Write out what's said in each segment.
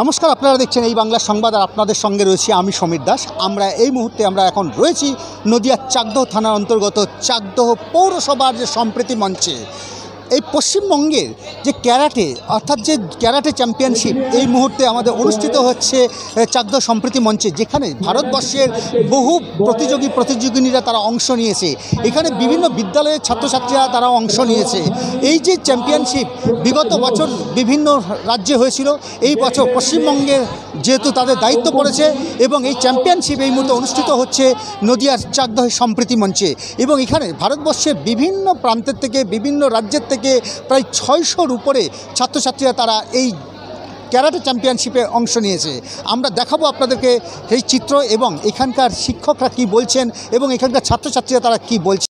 নমস্কার, আপনারা দেখছেন এই বাংলা সংবাদ আর আপনাদের সঙ্গে রয়েছি আমি সমীর দাস। আমরা এই মুহূর্তে এখন রয়েছি নদিয়ার চাকদহ থানার অন্তর্গত চাকদহ পৌরসভার যে সম্প্রীতি মঞ্চে। এই পশ্চিমবঙ্গের যে ক্যারাটে অর্থাৎ যে ক্যারাটে চ্যাম্পিয়নশিপ এই মুহূর্তে আমাদের অনুষ্ঠিত হচ্ছে চাকদহ সম্প্রীতি মঞ্চে, যেখানে ভারতবর্ষের বহু প্রতিযোগিনীরা তারা অংশ নিয়েছে। এখানে বিভিন্ন বিদ্যালয়ের ছাত্রছাত্রীরা তারা অংশ নিয়েছে। এই যে চ্যাম্পিয়নশিপ বিগত বছর বিভিন্ন রাজ্যে হয়েছিল, এই বছর পশ্চিমবঙ্গের যেহেতু তাদের দায়িত্ব পড়েছে এবং এই চ্যাম্পিয়নশিপ এই মুহূর্তে অনুষ্ঠিত হচ্ছে নদিয়ার চাকদহ সম্প্রীতি মঞ্চে। এবং এখানে ভারতবর্ষের বিভিন্ন প্রান্তের থেকে বিভিন্ন রাজ্যের থেকে প্রায় 600-র উপরে ছাত্রছাত্রীরা তারা এই ক্যারাটে চ্যাম্পিয়নশিপে অংশ নিয়েছে। আমরা দেখাবো আপনাদেরকে সেই চিত্র এবং এখানকার শিক্ষকরা কি বলছেন এবং এখানকার ছাত্রছাত্রীরা তারা কি বলছে।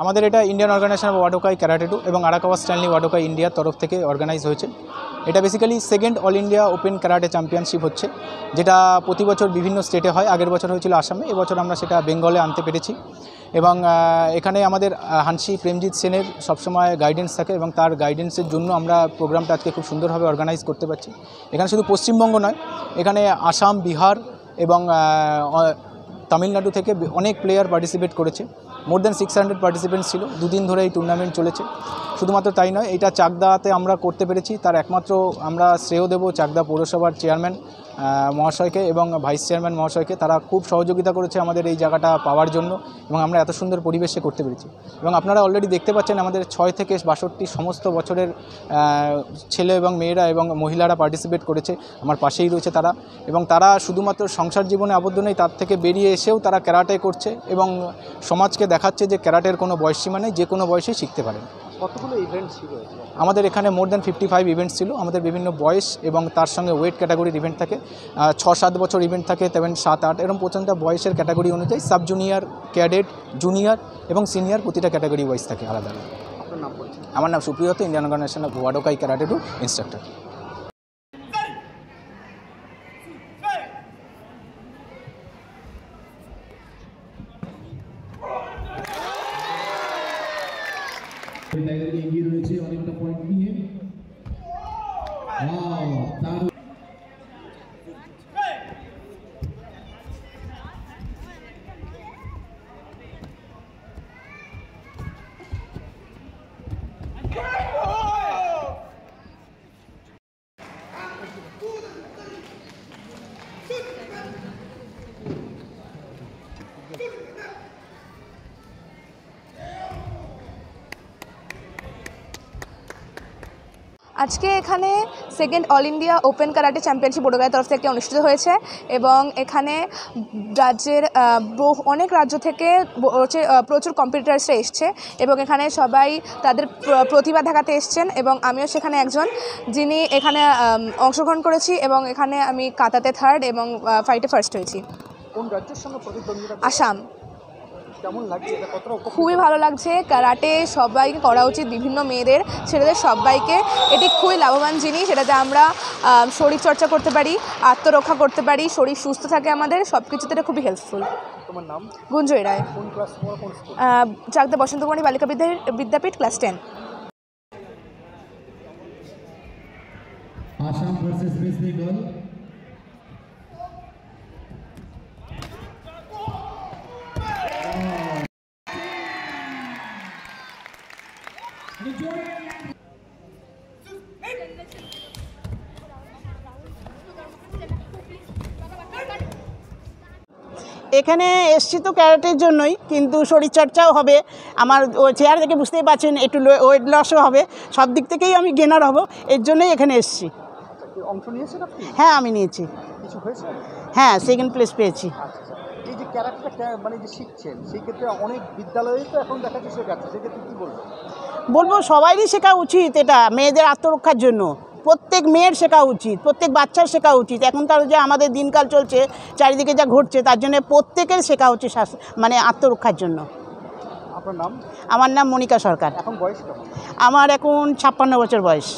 আমাদের এটা Indian Organisation of Wadokai karate 2 এবং আরাকাওয়া স্ট্যানলি ওয়াডোকাই ইন্ডিয়ার তরফ থেকে অর্গানাইজ হয়েছে। এটা basically second all India open karate championship হচ্ছে, যেটা প্রতি বছর বিভিন্ন স্টেটে হয়। আগের বছর হয়েছিল আসামে, এবছর আমরা সেটা বেঙ্গলে আনতে পেরেছি। এবং এখানে আমাদের হানসি প্রেমজিৎ সেনের সবসময় গাইডেন্স থাকে এবং তার গাইডেন্সের জন্য আমরা প্রোগ্রামটা আজকে খুব সুন্দরভাবে অর্গানাইজ করতে পারছি। এখানে শুধু পশ্চিমবঙ্গ নয়, এখানে আসাম, বিহার এবং তামিলনাড়ু থেকে অনেক প্লেয়ার পার্টিসিপেট করেছে। মোর দ্যান 600 পার্টিসিপেন্টস ছিল। দুদিন ধরে এই টুর্নামেন্ট চলেছে। শুধুমাত্র তাই নয়, এটা চাকদাতে আমরা করতে পেরেছি তার একমাত্র আমরা শ্রেয় দেব চাকদা পৌরসভার চেয়ারম্যান মহাশয়কে এবং ভাইস চেয়ারম্যান মহাশয়কে। তারা খুব সহযোগিতা করেছে আমাদের এই জায়গাটা পাওয়ার জন্য এবং আমরা এত সুন্দর পরিবেশে করতে পেরেছি। এবং আপনারা অলরেডি দেখতে পাচ্ছেন আমাদের 6 থেকে 62 সমস্ত বছরের ছেলে এবং মেয়েরা এবং মহিলারা পার্টিসিপেট করেছে। আমার পাশেই রয়েছে তারা, এবং তারা শুধুমাত্র সংসার জীবনে আবদ্ধ নেই, তার থেকে বেরিয়ে এসেও তারা ক্যারাটে করছে এবং সমাজকে দেখাচ্ছে যে ক্যারাটের কোনো বয়সসীমা নেই, যে কোনো বয়সেই শিখতে পারেন। কতগুলো ইভেন্ট ছিল আমাদের এখানে? মোর দ্যান 55 ইভেন্টস ছিল। আমাদের বিভিন্ন বয়স এবং তার সঙ্গে ওয়েট ক্যাটাগরির ইভেন্ট থাকে। 6-7 বছর ইভেন্ট থাকে, 7-8 এরকম পর্যন্ত বয়সের ক্যাটাগরি অনুযায়ী সাব জুনিয়র, ক্যাডেট, জুনিয়র এবং সিনিয়র প্রতিটা ক্যাটাগরি ওয়াইজ থাকে আলাদা আলাদা। আপনার নাম বলছেন? আমার নাম Supriyat, Indian Organisation of Wadokai karate 2 instructor. এগিয়ে রয়েছে অনেকটা পয়েন্ট নিয়ে। আজকে এখানে second all India open karate championship বোডোগাঁয়ের তরফ থেকে অনুষ্ঠিত হয়েছে এবং এখানে রাজ্যের অনেক রাজ্য থেকে প্রচুর কম্পিটিটার্সরা এসছে এবং এখানে সবাই তাদের প্রতিভা দেখাতে এসছেন এবং আমিও সেখানে একজন যিনি এখানে অংশগ্রহণ করেছি এবং এখানে আমি কাতাতে 3rd এবং ফাইটে 1st হয়েছি। কোন রাজ্যের সঙ্গে প্রতিদ্বন্দ্বিতা? আসাম। কেমন লাগছে এটা? কতটা? খুবই ভালো লাগছে। ক্যারাটে সবাইকে করা উচিত, বিভিন্ন মেয়েদের, ছেলেদের সবাইকে। এটি খুবই লাভবান জিনিস, এটাতে আমরা শরীরচর্চা করতে পারি, আত্মরক্ষা করতে পারি, শরীর সুস্থ থাকে আমাদের, সব কিছুতে এটা খুবই হেল্পফুল। তোমার নাম? গুঞ্জয় রায়। কোন ক্লাস? কোন school? Chakdah Basanta Kumari Balika Vidyapith, class 10। Assam versus West Bengal. এখানে এসছি তো ক্যারাটের জন্যই, কিন্তু শরীরচর্চাও হবে আমার, ও চেয়ার দেখে বুঝতেই পারছেন, একটু ওয়েট লসও হবে, সব দিক থেকেই আমি গেনার হব, এর জন্যই এখানে এসছি। অংশ নিয়েছেন আপনি? হ্যাঁ, আমি নিয়েছি। কিছু হয়েছে? হ্যাঁ, সেকেন্ড প্লেস পেয়েছি। আচ্ছা, এই যে ক্যারাক্টারটা মানে যে শিখছেন, সেই ক্ষেত্রে অনেক বিদ্যালয়েই তো এখন দেখা যাচ্ছে শেখাচ্ছে, সেক্ষেত্রে কী বলবেন? বলবো সবারই শেখা উচিত, এটা মেয়েদের আত্মরক্ষার জন্য প্রত্যেক মেয়ের শেখা উচিত, প্রত্যেক বাচ্চার শেখা উচিত। এখনকার যে আমাদের দিনকাল চলছে, চারিদিকে যা ঘটছে, তার জন্য প্রত্যেকের শেখা উচিত মানে আত্মরক্ষার জন্য। আপনার নাম? আমার নাম মনিকা সরকার। এখন বয়স কেমন? আমার এখন 56 বছর বয়স।